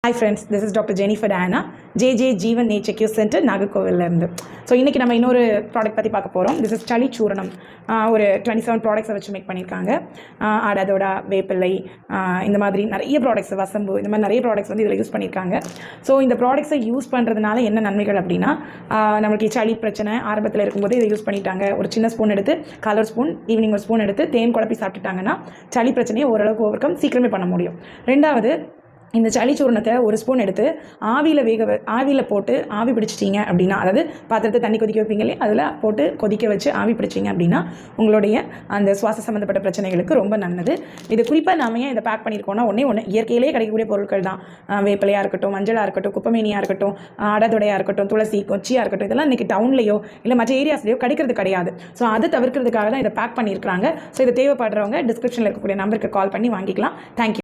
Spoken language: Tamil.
Hi friends, this is Dr. Jennifer Diana, JJ Jeevan Nature Cure Center, நாகர்கோவிலேருந்து. ஸோ இன்றைக்கி நம்ம இன்னொரு ப்ராடக்ட் பற்றி பார்க்க போகிறோம். This is chali chooranam. ஒரு 27 ப்ராடக்ட்ஸை வச்சு மேக் பண்ணியிருக்காங்க. அதோட வேப்பிலை, இந்த மாதிரி நிறைய ப்ராடக்ட்ஸ், வசம்பு, இந்த மாதிரி நிறைய ப்ராடக்ட்ஸ் வந்து இதில் யூஸ் பண்ணியிருக்காங்க. ஸோ இந்த ப்ராடக்ட்ஸை யூஸ் பண்ணுறதுனால என்ன நன்மைகள் அப்படின்னா, நம்மளுக்கு சளி பிரச்சனை ஆரம்பத்தில் இருக்கும்போது இதை யூஸ் பண்ணிட்டாங்க. ஒரு சின்ன ஸ்பூன் எடுத்து, கலர் ஸ்பூன், ஈவினிங் ஒரு ஸ்பூன் எடுத்து தேன் குழப்பி சாப்பிட்டுட்டாங்கன்னா சளி பிரச்சனையை ஓரளவுக்கு ஓவர்கம் சீக்கிரமே பண்ண முடியும். ரெண்டாவது, இந்த சளி சூரணத்தை ஒரு ஸ்பூன் எடுத்து ஆவியில் போட்டு ஆவி பிடிச்சிட்டிங்க அப்படின்னா, அதாவது பாத்திரத்தை தண்ணி கொதிக்க வைப்பீங்க இல்லையா, அதில் போட்டு கொதிக்க வச்சு ஆவி பிடிச்சிங்க அப்படின்னா உங்களுடைய அந்த சுவாச சம்மந்தப்பட்ட பிரச்சனைகளுக்கு ரொம்ப நல்லது. இது குறிப்பாக நாம ஏன் இதை பேக் பண்ணியிருக்கோம்னா, ஒன்று இயற்கையிலே கிடைக்கக்கூடிய பொருட்கள் தான். வேப்பிலையாக இருக்கட்டும், மஞ்சளாக இருக்கட்டும், குப்பமேனியாக இருக்கட்டும், அடதுடையாக இருக்கட்டும், துளசி, கொச்சியாக இருக்கட்டும், இதெல்லாம் இன்றைக்கி டவுன்லேயோ இல்லை மற்ற ஏரியாஸ்லையோ கிடைக்கிறது கிடையாது. ஸோ அதை தவிர்க்கிறதுக்காக தான் இதை பேக் பண்ணியிருக்கிறாங்க. ஸோ இதை தேவைப்படுறவங்க டிஸ்கிரிப்ஷனில் இருக்கக்கூடிய நம்பருக்கு கால் பண்ணி வாங்கிக்கலாம். தேங்க்யூ.